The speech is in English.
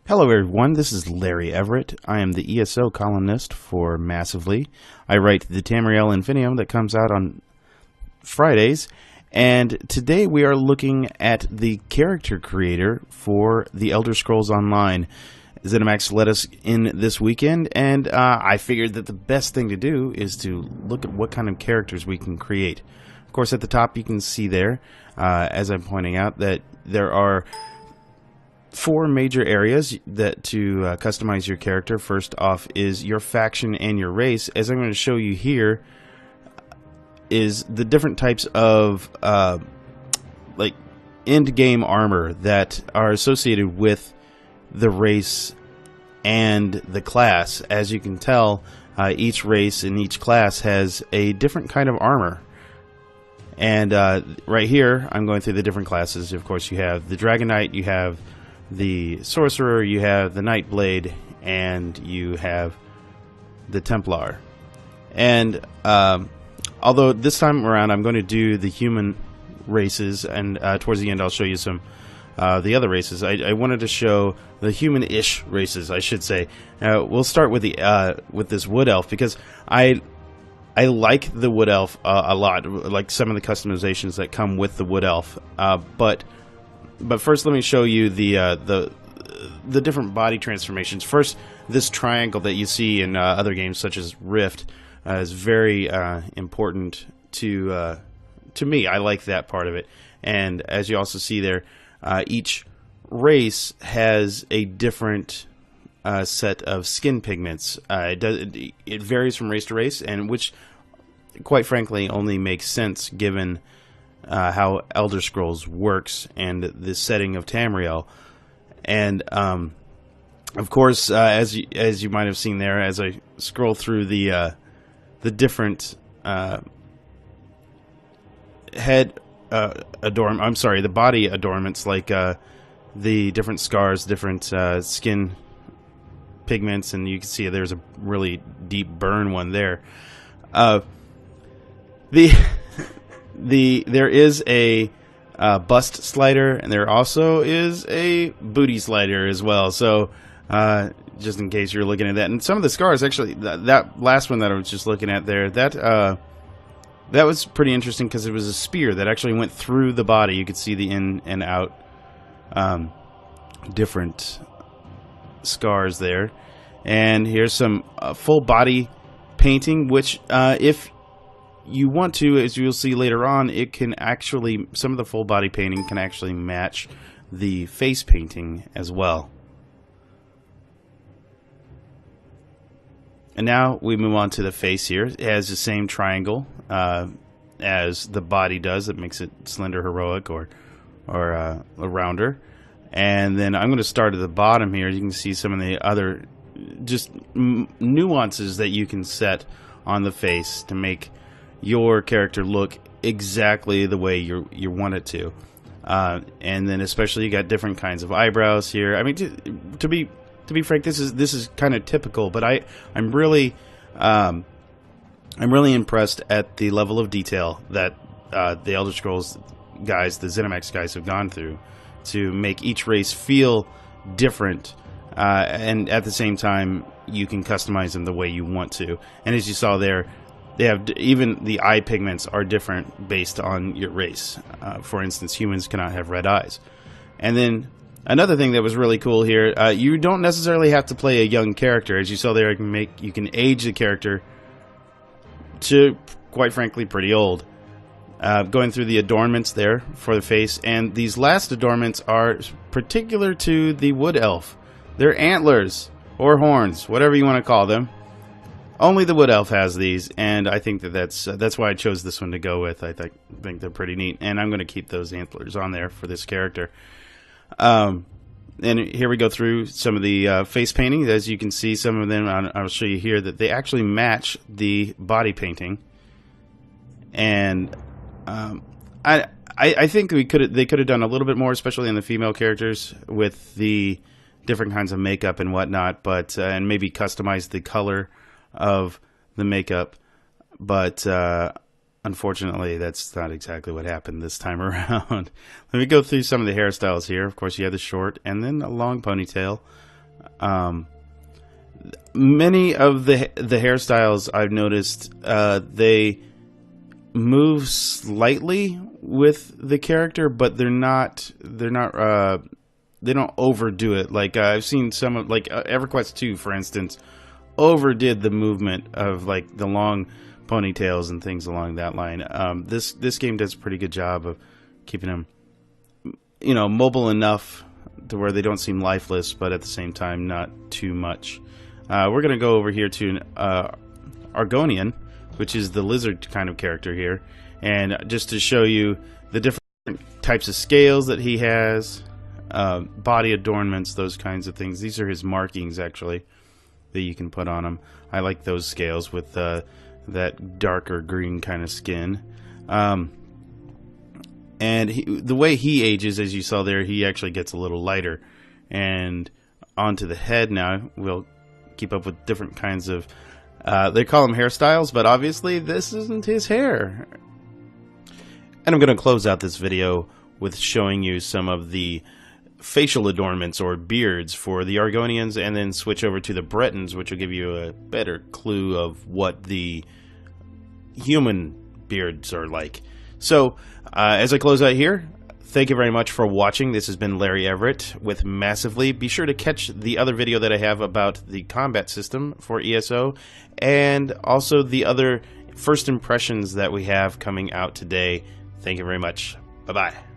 Hello everyone, this is Larry Everett. I am the ESO columnist for Massively. I write the Tamriel Infinium that comes out on Fridays, and today we are looking at the character creator for the Elder Scrolls Online. ZeniMax let us in this weekend, and I figured that the best thing to do is to look at what kind of characters we can create. Of course, at the top you can see there, as I'm pointing out, that there are four major areas that to customize your character. First off is your faction and your race. As I'm going to show you here is the different types of like end game armor that are associated with the race and the class. As you can tell, each race and each class has a different kind of armor. And right here I'm going through the different classes. Of course, you have the Dragon Knight, you have the Sorcerer, you have the Nightblade, and you have the Templar. And although this time around I'm going to do the human races, and towards the end I'll show you some the other races, I wanted to show the human-ish races, I should say. We'll start with the with this Wood Elf, because I like the Wood Elf a lot, like some of the customizations that come with the Wood Elf. But first, let me show you the different body transformations. First, this triangle that you see in other games such as Rift is very important to me. I like that part of it. And as you also see there, each race has a different set of skin pigments. It varies from race to race, and which, quite frankly, only makes sense given how Elder Scrolls works and the setting of Tamriel. And of course, as you might have seen there, as I scroll through the different head the body adornments, like the different scars, different skin pigments, and you can see there's a really deep burn one there. There is a bust slider, and there also is a booty slider as well. So just in case you're looking at that, and some of the scars, actually, that last one that I was just looking at there, that was pretty interesting because it was a spear that actually went through the body. You could see the in and out different scars there. And here's some full body painting, which if you want to, as you'll see later on, it can actually, some of the full body painting can actually match the face painting as well. And now we move on to the face here. It has the same triangle as the body does. That makes it slender, heroic, or a rounder. And then I'm going to start at the bottom here. You can see some of the other just nuances that you can set on the face to make your character look exactly the way you want it to. And then especially you got different kinds of eyebrows here. I mean, to be frank, this is kind of typical, but I'm really impressed at the level of detail that the Elder Scrolls guys, the ZeniMax guys, have gone through to make each race feel different, and at the same time you can customize them the way you want to. And as you saw there, they have even the eye pigments are different based on your race. For instance, humans cannot have red eyes. And then another thing that was really cool here, you don't necessarily have to play a young character. As you saw there, you can age the character to, quite frankly, pretty old. Going through the adornments there for the face, and these last adornments are particular to the Wood Elf. They're antlers or horns, whatever you want to call them. Only the Wood Elf has these, and I think that's why I chose this one to go with. I think they're pretty neat, and I'm going to keep those antlers on there for this character. And here we go through some of the face painting. As you can see, some of them, I'll show you here, that they actually match the body painting. And I think they could have done a little bit more, especially in the female characters, with the different kinds of makeup and whatnot, but and maybe customize the color of the makeup, but unfortunately that's not exactly what happened this time around. Let me go through some of the hairstyles here. Of course, you have the short and then a long ponytail. Many of the hairstyles I've noticed, they move slightly with the character, but they don't overdo it. Like I've seen some of, like EverQuest 2, for instance, overdid the movement of like the long ponytails and things along that line. This game does a pretty good job of keeping them, mobile enough to where they don't seem lifeless, but at the same time not too much. We're going to go over here to Argonian, which is the lizard kind of character here, and just to show you the different types of scales that he has, body adornments, those kinds of things. These are his markings, actually, that you can put on him. I like those scales with that darker green kind of skin. And the way he ages, as you saw there, he actually gets a little lighter. And onto the head now, we'll keep up with different kinds of, they call them hairstyles, but obviously this isn't his hair. And I'm going to close out this video with showing you some of the facial adornments or beards for the Argonians, and then switch over to the Bretons, which will give you a better clue of what the human beards are like. So, as I close out here, thank you very much for watching. This has been Larry Everett with Massively. Be sure to catch the other video that I have about the combat system for ESO, and also the other first impressions that we have coming out today. Thank you very much. Bye-bye.